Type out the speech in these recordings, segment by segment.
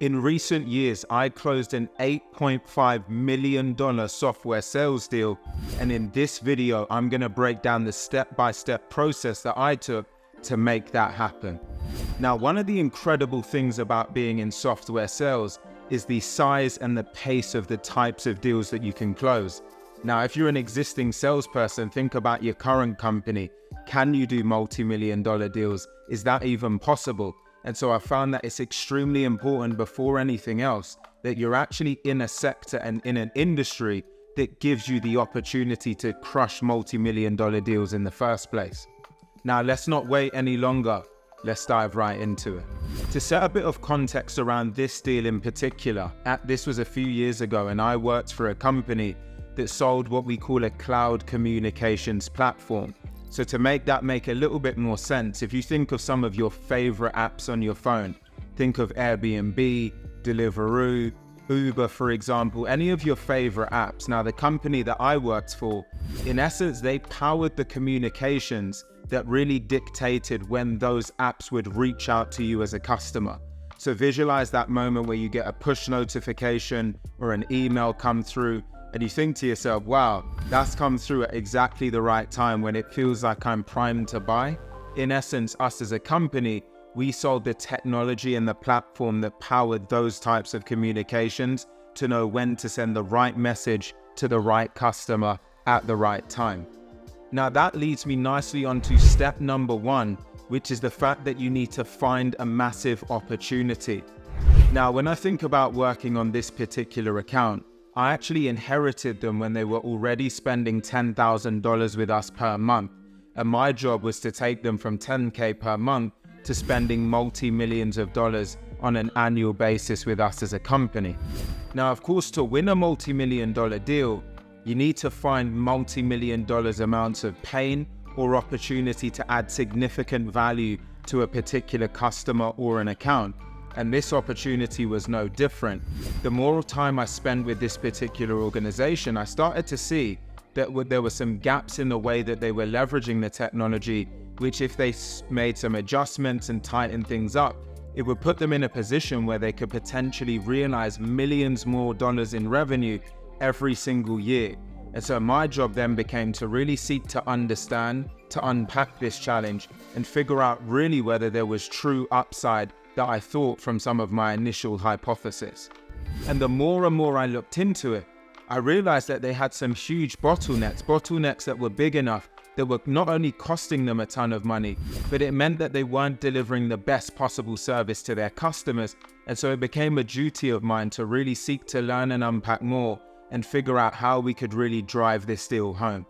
In recent years, I closed an $8.5 million software sales deal, and in this video, I'm going to break down the step-by-step process that I took to make that happen. Now, one of the incredible things about being in software sales is the size and the pace of the types of deals that you can close. Now, if you're an existing salesperson, think about your current company. Can you do multi-million-dollar deals? Is that even possible? And so I found that it's extremely important before anything else that you're actually in a sector and in an industry that gives you the opportunity to crush multi-million-dollar deals in the first place. Now, let's not wait any longer. Let's dive right into it. To set a bit of context around this deal in particular, this was a few years ago, and I worked for a company that sold what we call a cloud communications platform. So to make that make a little bit more sense, if you think of some of your favorite apps on your phone, think of Airbnb, Deliveroo, Uber, for example, any of your favorite apps. Now, the company that I worked for, in essence, they powered the communications that really dictated when those apps would reach out to you as a customer. So visualize that moment where you get a push notification or an email come through, and you think to yourself, wow, that's come through at exactly the right time when it feels like I'm primed to buy. In essence, us as a company, we sold the technology and the platform that powered those types of communications to know when to send the right message to the right customer at the right time. Now, that leads me nicely onto step number one, which is the fact that you need to find a massive opportunity. Now, when I think about working on this particular account, I actually inherited them when they were already spending $10,000 with us per month. And my job was to take them from $10K per month to spending multi-millions of dollars on an annual basis with us as a company. Now, of course, to win a multi-million-dollar deal, you need to find multi-million-dollar amounts of pain or opportunity to add significant value to a particular customer or an account. And this opportunity was no different. The more time I spent with this particular organization, I started to see that there were some gaps in the way that they were leveraging the technology, which if they made some adjustments and tightened things up, it would put them in a position where they could potentially realize millions more dollars in revenue every single year. And so my job then became to really seek to understand, to unpack this challenge and figure out really whether there was true upside that I thought from some of my initial hypotheses. And the more and more I looked into it, I realized that they had some huge bottlenecks that were big enough that were not only costing them a ton of money, but it meant that they weren't delivering the best possible service to their customers. And so it became a duty of mine to really seek to learn and unpack more and figure out how we could really drive this deal home.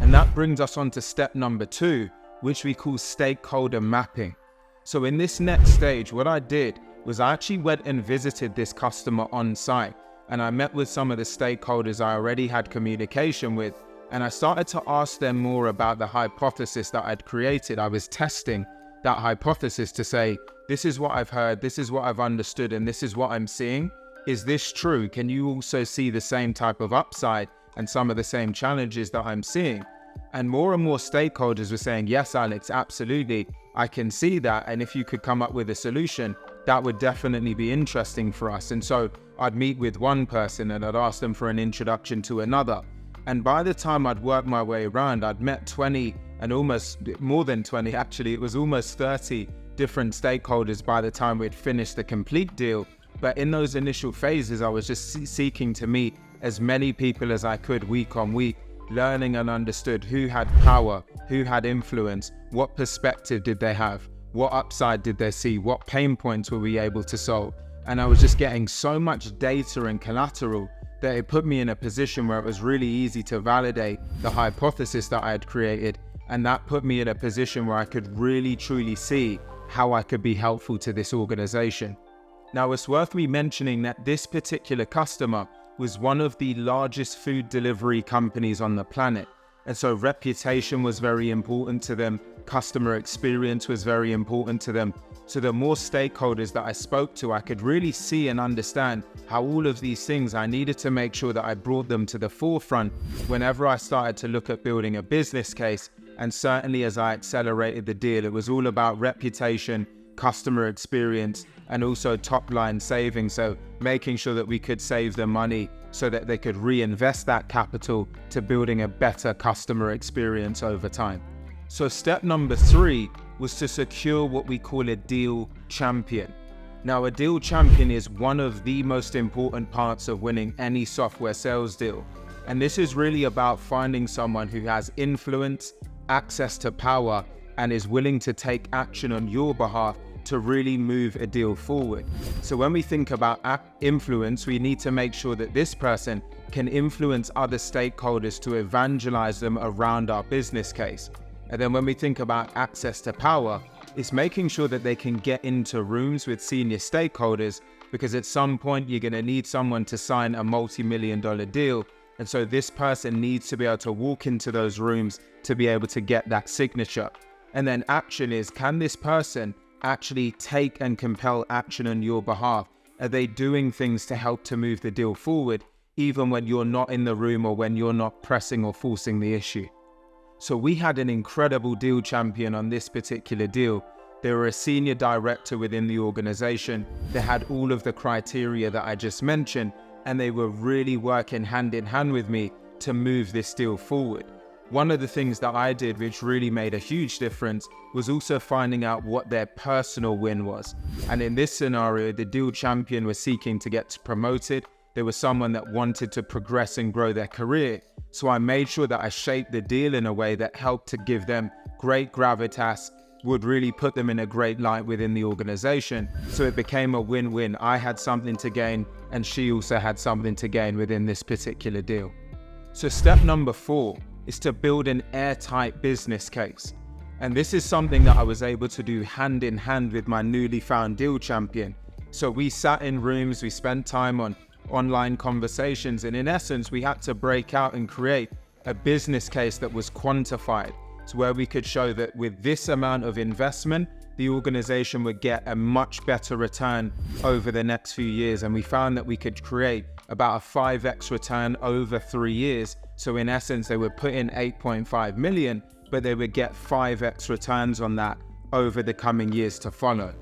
And that brings us on to step number two, which we call stakeholder mapping. So in this next stage, what I did was I actually went and visited this customer on site, and I met with some of the stakeholders I already had communication with, and I started to ask them more about the hypothesis that I'd created. I was testing that hypothesis to say, this is what I've heard, this is what I've understood, and this is what I'm seeing. Is this true? Can you also see the same type of upside and some of the same challenges that I'm seeing? And more stakeholders were saying, yes, Alex, absolutely. I can see that. And if you could come up with a solution, that would definitely be interesting for us. And so I'd meet with one person and I'd ask them for an introduction to another. And by the time I'd worked my way around, I'd met 20 and almost more than 20, actually, it was almost 30 different stakeholders by the time we'd finished the complete deal. But in those initial phases, I was just seeking to meet as many people as I could week on week, learning and understood who had power, who had influence, what perspective did they have, what upside did they see, what pain points were we able to solve. And I was just getting so much data and collateral that it put me in a position where it was really easy to validate the hypothesis that I had created. And that put me in a position where I could really truly see how I could be helpful to this organization. Now, it's worth me mentioning that this particular customer was one of the largest food delivery companies on the planet. And so reputation was very important to them. Customer experience was very important to them. So the more stakeholders that I spoke to, I could really see and understand how all of these things, I needed to make sure that I brought them to the forefront whenever I started to look at building a business case. And certainly as I accelerated the deal, it was all about reputation, customer experience, and also top line savings. So making sure that we could save them money so that they could reinvest that capital to building a better customer experience over time. So step number 3 was to secure what we call a deal champion. Now, a deal champion is one of the most important parts of winning any software sales deal. And this is really about finding someone who has influence, access to power, and is willing to take action on your behalf to really move a deal forward. So when we think about influence, we need to make sure that this person can influence other stakeholders to evangelize them around our business case. And then when we think about access to power, it's making sure that they can get into rooms with senior stakeholders, because at some point you're going to need someone to sign a multi-million-dollar deal. And so this person needs to be able to walk into those rooms to be able to get that signature. And then action is, can this person actually take and compel action on your behalf? Are they doing things to help to move the deal forward, even when you're not in the room or when you're not pressing or forcing the issue? So we had an incredible deal champion on this particular deal. They were a senior director within the organization. They had all of the criteria that I just mentioned, and they were really working hand in hand with me to move this deal forward. One of the things that I did, which really made a huge difference, was also finding out what their personal win was. And in this scenario, the deal champion was seeking to get promoted. There was someone that wanted to progress and grow their career. So I made sure that I shaped the deal in a way that helped to give them great gravitas, would really put them in a great light within the organization. So it became a win-win. I had something to gain, and she also had something to gain within this particular deal. So step number 4 is to build an airtight business case. And this is something that I was able to do hand in hand with my newly found deal champion. So we sat in rooms, we spent time on online conversations, and in essence, we had to break out and create a business case that was quantified, to where we could show that with this amount of investment, the organization would get a much better return over the next few years. And we found that we could create about a 5x return over 3 years. So in essence, they would put in 8.5 million, but they would get 5x returns on that over the coming years to follow.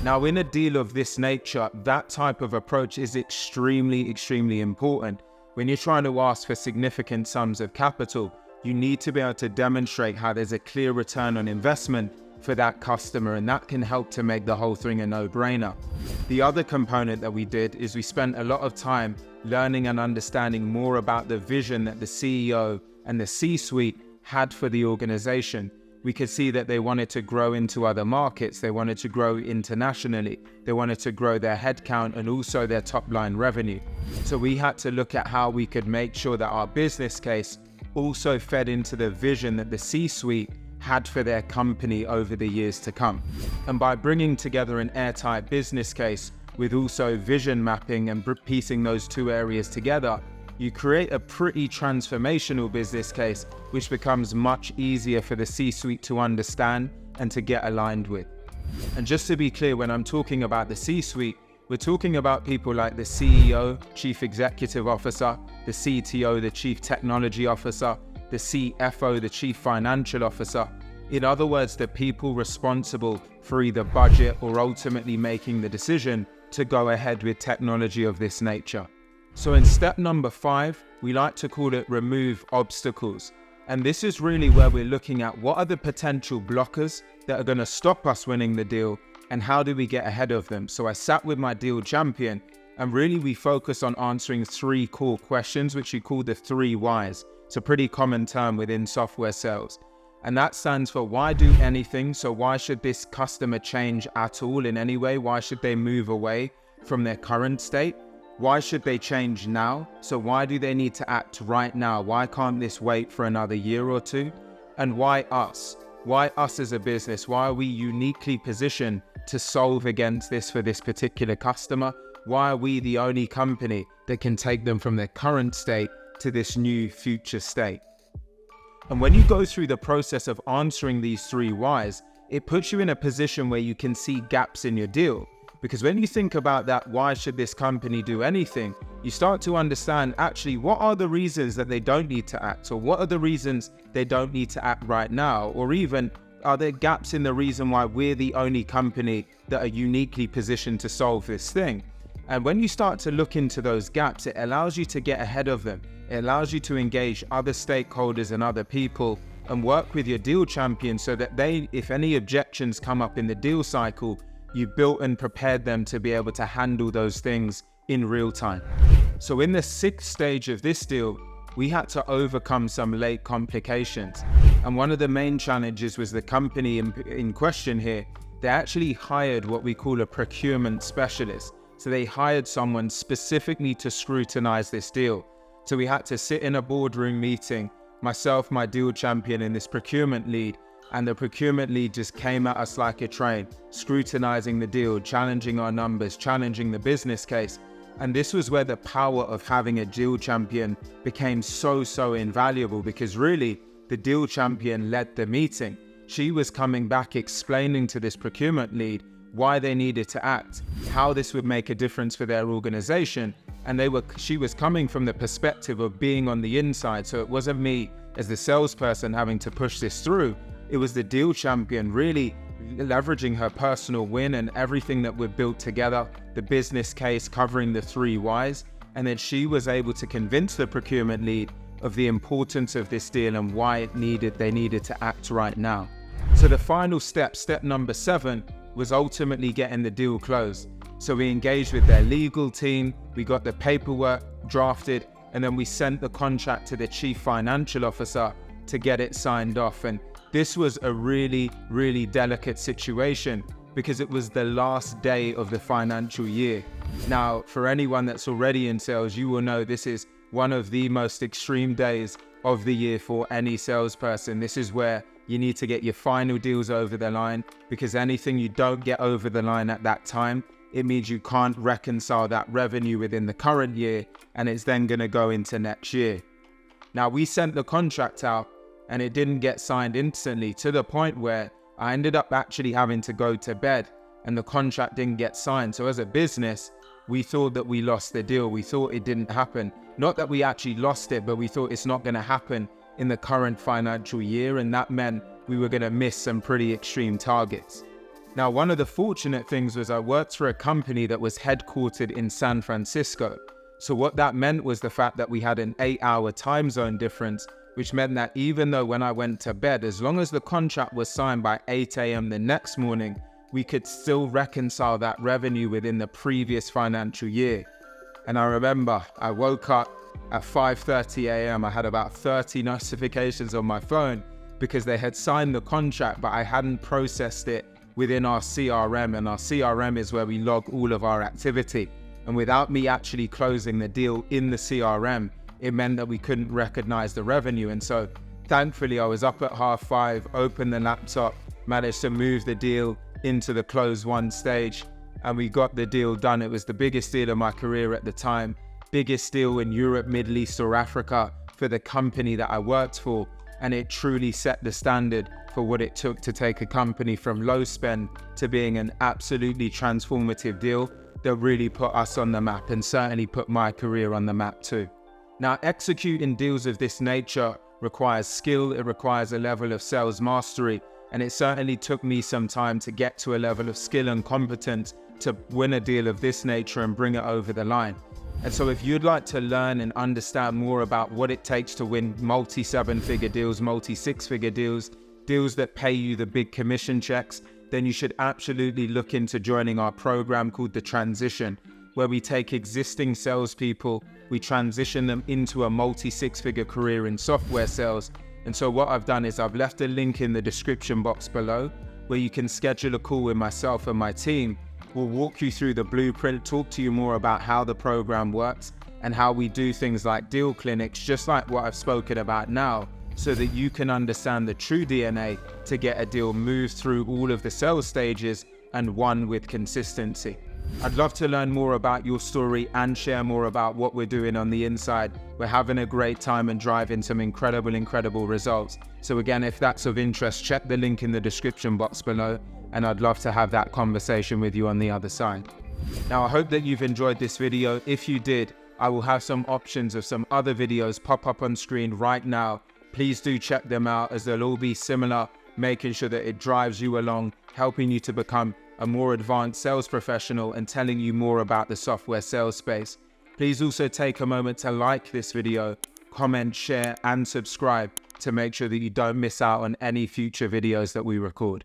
Now, in a deal of this nature, that type of approach is extremely, extremely important. When you're trying to ask for significant sums of capital, you need to be able to demonstrate how there's a clear return on investment for that customer, and that can help to make the whole thing a no-brainer. The other component that we did is we spent a lot of time learning and understanding more about the vision that the CEO and the C-suite had for the organization. We could see that they wanted to grow into other markets, they wanted to grow internationally, they wanted to grow their headcount and also their top line revenue. So we had to look at how we could make sure that our business case also fed into the vision that the C-suite had for their company over the years to come. And by bringing together an airtight business case with also vision mapping and piecing those two areas together, you create a pretty transformational business case, which becomes much easier for the C-suite to understand and to get aligned with. And just to be clear, when I'm talking about the C-suite, we're talking about people like the CEO, Chief Executive Officer, the CTO, the Chief Technology Officer, the CFO, the Chief Financial Officer. In other words, the people responsible for either budget or ultimately making the decision to go ahead with technology of this nature. So in step number 5, we like to call it remove obstacles. And this is really where we're looking at what are the potential blockers that are going to stop us winning the deal, and how do we get ahead of them? So I sat with my deal champion, and really we focus on answering 3 core questions, which we call the 3 whys. It's a pretty common term within software sales. And that stands for why do anything? So why should this customer change at all in any way? Why should they move away from their current state? Why should they change now? So why do they need to act right now? Why can't this wait for another year or 2? And why us? Why us as a business? Why are we uniquely positioned to solve against this for this particular customer? Why are we the only company that can take them from their current state to this new future state? And when you go through the process of answering these 3 whys, it puts you in a position where you can see gaps in your deal. Because when you think about that, why should this company do anything? You start to understand actually what are the reasons that they don't need to act, or what are the reasons they don't need to act right now, or even Are there gaps in the reason why we're the only company that are uniquely positioned to solve this thing? And when you start to look into those gaps, it allows you to get ahead of them. It allows you to engage other stakeholders and other people and work with your deal champion so that if any objections come up in the deal cycle, you built and prepared them to be able to handle those things in real time. So in the 6th stage of this deal, we had to overcome some late complications. And one of the main challenges was the company in question here, they actually hired what we call a procurement specialist. So they hired someone specifically to scrutinize this deal. So we had to sit in a boardroom meeting, myself, my deal champion, and this procurement lead. And the procurement lead just came at us like a train, scrutinizing the deal, challenging our numbers, challenging the business case. And this was where the power of having a deal champion became so invaluable, because really the deal champion led the meeting. She was coming back explaining to this procurement lead why they needed to act, how this would make a difference for their organization. And she was coming from the perspective of being on the inside. So it wasn't me as the salesperson having to push this through. It was the deal champion really leveraging her personal win and everything that we've built together, the business case covering the 3 whys. And then she was able to convince the procurement lead of the importance of this deal and why they needed to act right now. So the final step number 7, was ultimately getting the deal closed. So we engaged with their legal team, we got the paperwork drafted, and then we sent the contract to the chief financial officer to get it signed off. And this was a really delicate situation because it was the last day of the financial year. Now, for anyone that's already in sales, you will know this is one of the most extreme days of the year for any salesperson. This is where you need to get your final deals over the line, because anything you don't get over the line at that time, it means you can't reconcile that revenue within the current year, and it's then going to go into next year. Now, we sent the contract out and it didn't get signed instantly, to the point where I ended up actually having to go to bed and the contract didn't get signed. So as a business, we thought that we lost the deal. We thought it didn't happen. Not that we actually lost it, but we thought it's not going to happen in the current financial year, and that meant we were going to miss some pretty extreme targets. Now, one of the fortunate things was I worked for a company that was headquartered in San Francisco. So what that meant was the fact that we had an 8-hour time zone difference, which meant that even though when I went to bed, as long as the contract was signed by 8 a.m. the next morning, we could still reconcile that revenue within the previous financial year. And I remember I woke up at 5:30 a.m. I had about 30 notifications on my phone because they had signed the contract, but I hadn't processed it within our CRM. And our CRM is where we log all of our activity. And without me actually closing the deal in the CRM, it meant that we couldn't recognize the revenue. And so thankfully I was up at 5:30, opened the laptop, managed to move the deal into the close 1 stage, and we got the deal done. It was the biggest deal of my career at the time, biggest deal in Europe, Middle East or Africa for the company that I worked for. And it truly set the standard for what it took to take a company from low spend to being an absolutely transformative deal that really put us on the map, and certainly put my career on the map too. Now, executing deals of this nature requires skill, it requires a level of sales mastery, and it certainly took me some time to get to a level of skill and competence to win a deal of this nature and bring it over the line. And so if you'd like to learn and understand more about what it takes to win multi-7-figure deals, multi-6-figure deals, deals that pay you the big commission checks, then you should absolutely look into joining our program called The Transition, where we take existing salespeople, we transition them into a multi-6-figure career in software sales. And so what I've done is I've left a link in the description box below where you can schedule a call with myself and my team. We'll walk you through the blueprint, talk to you more about how the program works and how we do things like deal clinics, just like what I've spoken about now, so that you can understand the true DNA to get a deal moved through all of the sales stages and won with consistency. I'd love to learn more about your story and share more about what we're doing on the inside. We're having a great time and driving some incredible results. So again, if that's of interest, check the link in the description box below, and I'd love to have that conversation with you on the other side. Now, I hope that you've enjoyed this video. If you did, I will have some options of some other videos pop up on screen right now. Please do check them out, as they'll all be similar making sure that it drives you along, helping you to become a more advanced sales professional and telling you more about the software sales space. Please also take a moment to like this video, comment, share, and subscribe to make sure that you don't miss out on any future videos that we record.